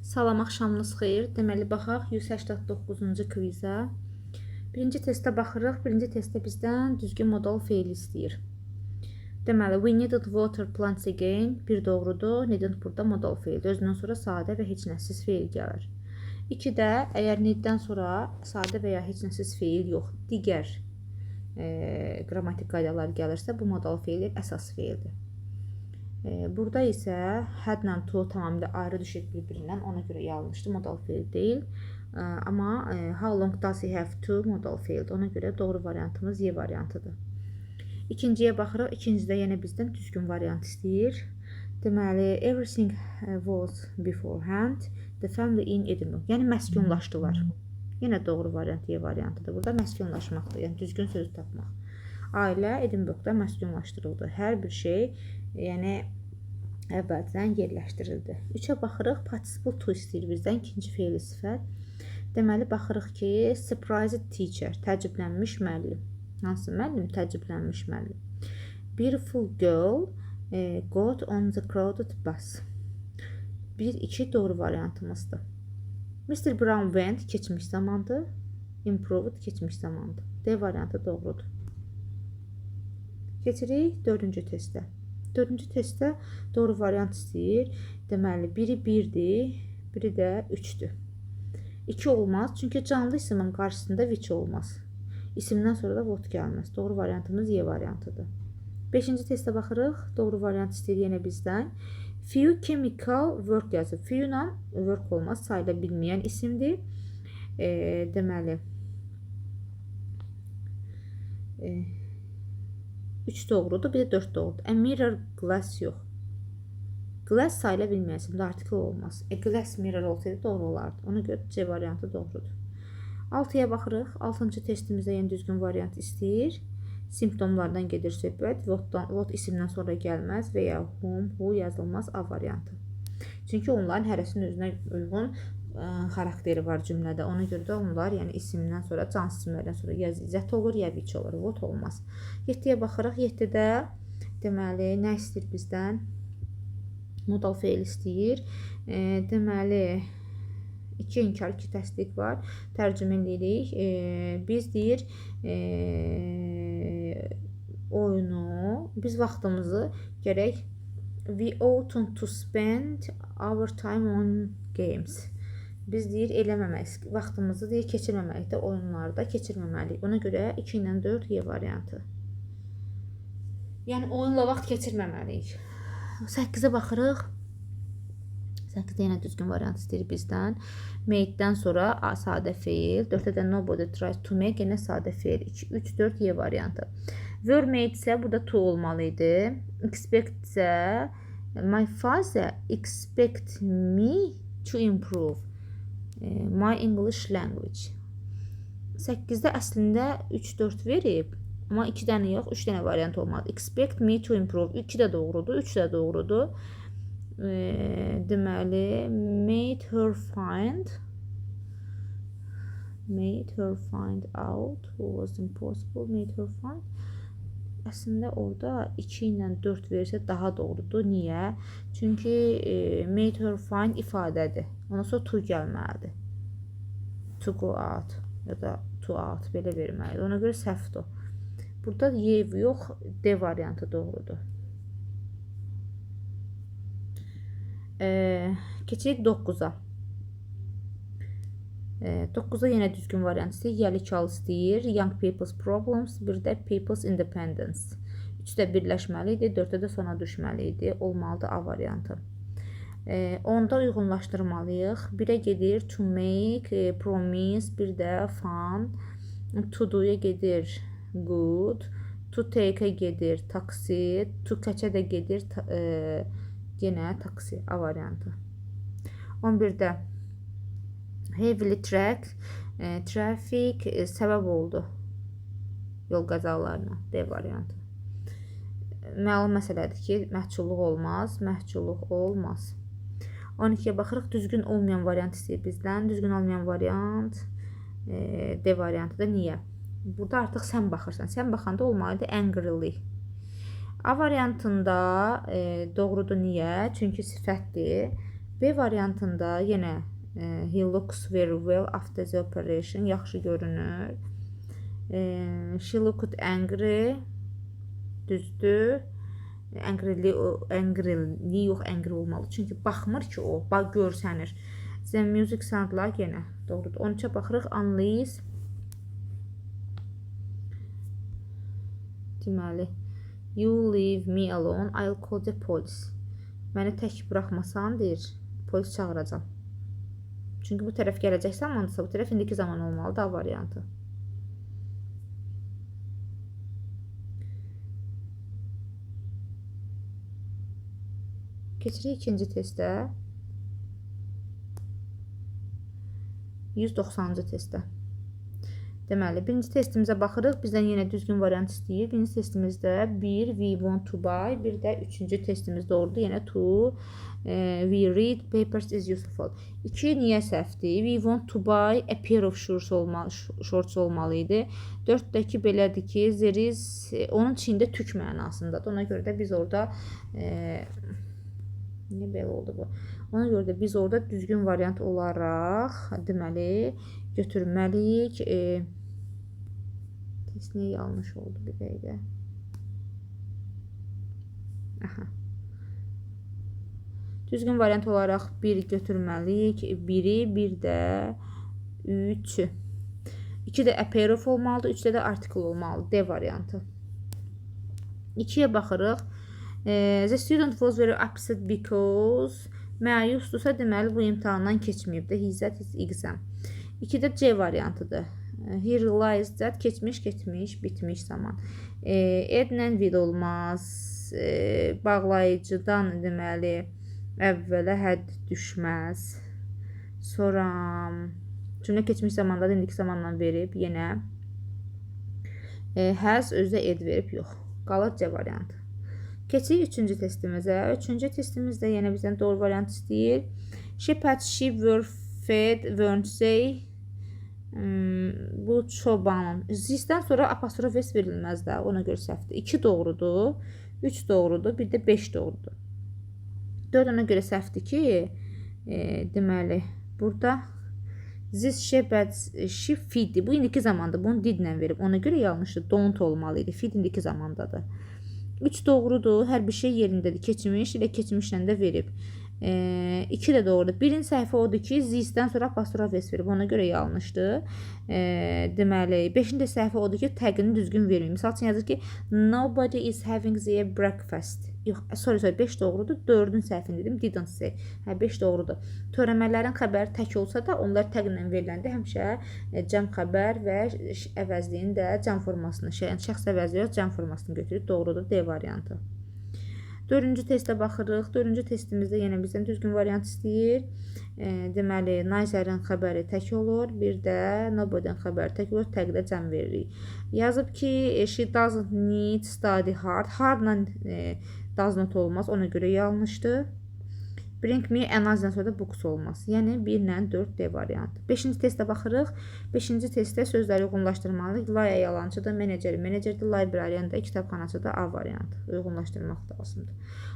Salam, axşamınız xeyir. Deməli, baxaq 189-cu kvizə. Birinci testə baxırıq. Birinci testdə bizdən düzgün modal feil istəyir. Deməli, we needed water plants again. Bir doğrudur. Needed burada modal feildir. Özündən sonra sadə və heç nəsiz feil gəlir. 2-də, əgər needdən sonra sadə və ya heç nəsiz feil yox, digər qrammatik qaydalar gəlirsə, bu modal feil əsas feildir. Burada isə hadlə to tamamilə ayrı düşür bir-birindən, ona görə yanlışdır, modal feil deyil. Amma how long does he have to modal feildir, ona görə doğru variantımız Y variantıdır. İkinciyə baxırıq, ikincidə yenə bizdən düzgün variant istəyir. Deməli, everything was beforehand, the family in Edinburgh, yəni məskunlaşdılar. Yenə doğru variant Y variantıdır, burada məskunlaşmaqdır, yəni düzgün söz tapmaq. Ailə Edinburghda məskunlaşdırıldı, hər bir şey, yəni əvvəldən yerləşdirildi. 3-ə baxırıq, participle to istəyir bizdən, ikinci feili sifət. Deməli, baxırıq ki, surprised teacher, təəccüblənmiş müəllim. Hansı müəllim? Təəccüblənmiş müəllim. Beautiful girl got on the crowded bus. 1-2 doğru variantımızdır. Mr. Brown went keçmiş zamandır. Improved keçmiş zamandır. D variantı doğrudur. Keçirik 4-cü testə. 4-cü testdə doğru variant istəyir. Deməli, biri 1-dir, biri də 3-dür. 2 olmaz, çünki canlı ismin qarşısında which olmaz. İsimdən sonra da what gəlməz. Doğru variantımız Y variantıdır. 5-ci testə baxırıq. Doğru variant istəyir yenə bizdən. Few chemical work yazıb. Few ilə work olmaz, sayıla bilməyən isimdir. Deməli, 3 doğrudur, bir də 4 doğrudur. A mirror glass yox. Glass sayıla bilməyəsin, artikel olmaz. Glass mirror olsaydı doğru olardı. Ona görə C variantı doğrudur. 6-ya baxırıq. 6-cı testimizdə yenə düzgün variant istəyir. Simptomlardan gedir söhbət. What isimdən sonra gəlməz və ya whom, who yazılmaz A variantı. Çünki onların hərəsinin özünə uyğun xarakteri var cümlədə. Ona görə də onlar, yəni isimdən sonra, can isimlərdən sonra ya zət olur, ya which olur. What olmaz. 7-yə baxırıq. 7-də deməli, nə istəyir bizdən? Modal feil istəyir. Deməli, 2 inkar, 2 təsdiq var. Tərcümə edirik. Biz deyir, oyunu, biz vaxtımızı gərək we ought to spend our time on games. Biz deyir, eləməməliyik. Vaxtımızı deyir, keçirməməliyik də oyunlarda keçirməməliyik. Ona görə 2 ilə 4 Y variantı. Yəni, oyunla vaxt keçirməməliyik. 8-ə baxırıq. 8-də yenə düzgün variant istəyir bizdən. Made-dən sonra sadə feil. 4-də də nobody tries to make, yenə sadə feil. 2, 3, 4 Y variantı. Were made isə burada to olmalıydı. Expect isə my father expect me to improve my English language. 8-də əslində 3-4 verib, amma 2 dənə yox, 3 dənə variant olmalı. Expect me to improve. 2 də doğrudur, 3 də doğrudur. Deməli, made her find out who was impossible, made her find. Əslində orada 2 ilə 4 verirsə daha doğrudur. Niyə? Çünki made her find ifadədir. Ondan sonra to gəlməlidir. To go out ya da to out belə verməlidir. Ona görə səhvdir. Burada Y yox, D variantı doğrudur. Keçirik 9-a. 9-a yenə düzgün variant istəyir. Yəlikal istəyir. Young people's problems, bir də people's independence. 3-də birləşməli idi, 4-də də sona düşməli idi. Olmalıdır A variantı. 10-da uyğunlaşdırmalıyıq. 1-ə gedir to make, promise, bir də fun. To do-ya gedir good. To take-ə gedir taxi. To catch-ə də gedir yenə taxi. A variantı. 11-də heavily traffic səbəb oldu yol qəzalarına. D variantı. Məlum məsələdir ki, məhculluq olmaz. Məhculluq olmaz. 12-yə baxırıq. Düzgün olmayan variant istəyir bizdən. Düzgün olmayan variant D variantıdır. Niyə? Burada artıq sən baxırsan. Sən baxanda olmalıdır angrily. A variantında doğrudur. Niyə? Çünki sifətdir. B variantında yenə he looks very well after the operation. Yaxşı görünür. She looked angry. Düzdür. Angry yox, angry olmalı. Çünki baxmır ki o, görsənir. The music sound like yenə doğrudur. 13-ə baxırıq. Unless deməli you leave me alone, I'll call the police. Məni tək buraxmasan deyir, polis çağıracam. Çünki bu tərəf gələcək zamandırsa, bu tərəf indiki zaman olmalı da variantı. Keçirik ikinci testə. 190-cı testə. Deməli, birinci testimizə baxırıq. Bizdən yenə düzgün variant istəyir. Birinci testimizdə 1, we want to buy. Bir də üçüncü testimiz doğrudur. Yenə to, we read papers is useful. 2 niyə səhvdir? We want to buy a pair of shorts olmalı idi. 4-dəki belədir ki, there is, onun içində tük mənasındadır. Ona görə də biz orada niyə belə oldu bu? Ona görə də biz orada düzgün variant olaraq deməli götürməliyik. Test niyə yanlış oldu bir dəqiqə? Aha. Düzgün variant olaraq 1 götürməliyik. 1-i, bir də 3-ü. 2 də a pair of olmalıdır. 3-də də article olmalıdır. D variantı. 2-yə baxırıq. The student was very upset because məyusdursa deməli bu imtahandan keçməyib də. His that is exam. 2-də C variantıdır. He realized that keçmiş, bitmiş zaman. Edlə vid olmaz. Bağlayıcıdan deməli əvvələ hədd düşməz. Sonra cümlə keçmiş zamanda indiki zamandan verib yenə. Has özdə ed verib yox. Qalır C variantı. Keçirik üçüncü testimizə. Üçüncü testimizdə yenə bizdən doğru variant istəyir. Shepherds sheep were fed, weren't they? Bu çobanın. Zisdən sonra apostrof s verilməz də. Ona görə səhvdir. 2 doğrudur. 3 doğrudur. Bir də 5 doğrudur. 4 ona görə səhvdir ki, deməli, burada this shepherds sheep feed. Bu indiki zamanda. Bunu didlə verib. Ona görə yanlışdır. Don't olmalı idi. Feed indiki zamandadır. 3 doğrudur. Hər bir şey yerindədir. Keçmiş ilə keçmişlə də verib. 2 də doğrudur. Birinci səhvə odur ki, zisdən sonra apostrof s verib. Ona görə yanlışdır. Deməli, 5-ci səhvə odur ki, təqini düzgün verməyib. Misal üçün yazır ki, nobody is having their breakfast. Yox, sorry, 5 doğrudur. 4-ün səhvini dedim, didn't say. 5 doğrudur. Törəmələrin xəbəri tək olsa da, onlar təqinlə veriləndə həmişə cəm xəbər və əvəzliyin də cəm formasını, şəxs əvəzliyi cəm formasını götürüb doğrudur. D variantı. 4-cü testə baxırıq. 4-cü testimizdə yenə bizdən düzgün variant istəyir. Deməli, Neither'in xəbəri tək olur. Bir də nobody'nin xəbəri tək olur. Təqdə cəm veririk. Yazıb ki, she doesn't need study hard. Hardla does not olmaz. Ona görə yanlışdır. Bring me another sonra da books olmaz. Yəni 1 ilə 4 D variantı. 5-ci testə baxırıq. 5-ci testdə sözləri uyğunlaşdırmalıyıq. Lie yalancıdır, menecerdir, librarian da, kitabxanaçı da A variantı. Uyğunlaşdırmaq lazımdır.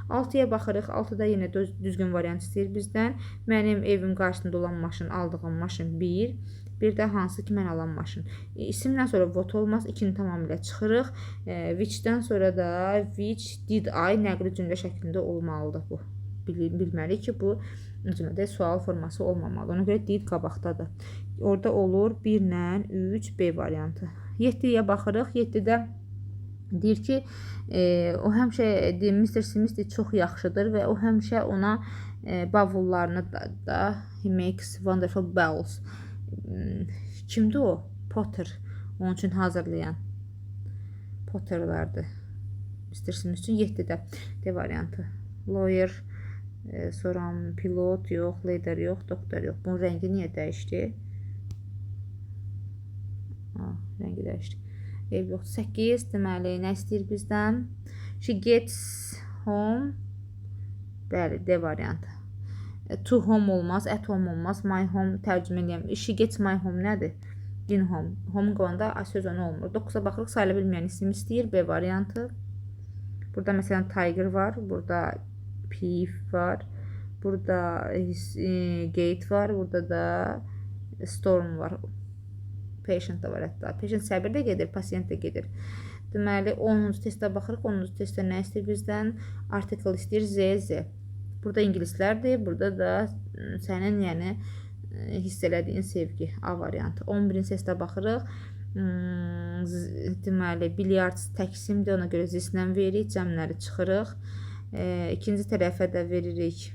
6-ya baxırıq. 6-da yenə düzgün variant istəyir bizdən. Mənim evim qarşısında olan maşın, aldığım maşın 1. Bir də hansı ki mən alan maşın. İsimdən sonra what olmaz. 2-ni tamamilə çıxırıq. Which-dən sonra da which did I nəqli cümlə şəklində olmalıdır bu. Bilməliyik ki, bu cümlədə sual forması olmamalı. Ona görə did qabaqdadır. Orada olur 1 ilə 3 B variantı. 7-yə baxırıq. 7-də deyir ki, o həmişə Mr. Smith çox yaxşıdır və o həmişə ona bavullarını da he makes wonderful bowls. Kimdir o? Potter. Onun üçün hazırlayan Potterlardır. Mr. Smith üçün 7-də D variantı. Lawyer, sonra pilot yox, leader yox, doktor yox. Bunun rəngi niyə dəyişdi? Rəngi dəyişdi. Ev yox. 8 deməli, nə istəyir bizdən? She gets home. Bəli, D variantı. To home olmaz, at home olmaz. My home tərcümə edəyəm. She gets my home nədir? In home. Home qalanda söz onu olmur. 9-a baxırıq, sayıla bilməyən isim istəyir. B variantı. Burada məsələn tiger var. Burada pig var. Burada gate var. Burada da storm var. Patient da var hətta. Patient səbir də gedir, pasient də gedir. Deməli 10-cu testə baxırıq. 10-cu testdə nə istəyir bizdən? Article istəyir ZZ. Burada ingilislərdir. Burada da sənin yəni hiss elədiyin sevgi A variantı. 11-ci testə baxırıq. Deməli bilyard təksimdir. Ona görə zislə veririk. Cəmləri çıxırıq. İkinci tərəfə də veririk.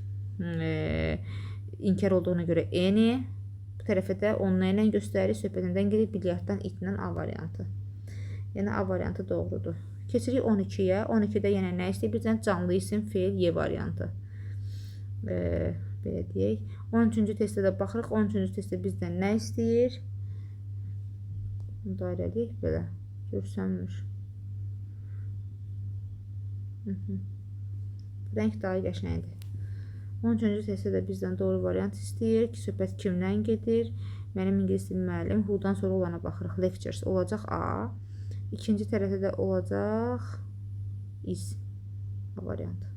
İnkar olduğuna görə N-i. Bu tərəfə də onunla ilə göstərir. Söhbətindən gedir bilyarddan itlə A variantı. Yəni A variantı doğrudur. Keçirik 12-yə. 12-də yenə nə istəyir? Bizdən canlı isim, feil, Y variantı. Belə deyək. 13-cü testə də baxırıq. 13-cü testdə bizdən nə istəyir? Dairəliyik belə. Görsənmir. Rəng daha qəşəngdir. 13-cü testdə də bizdən doğru variant istəyir ki, söhbət kimdən gedir? Mənim ingilis dili müəllim. Who-dan sonra olana baxırıq. Lectures olacaq A. İkinci tərəfdə də olacaq is variantı.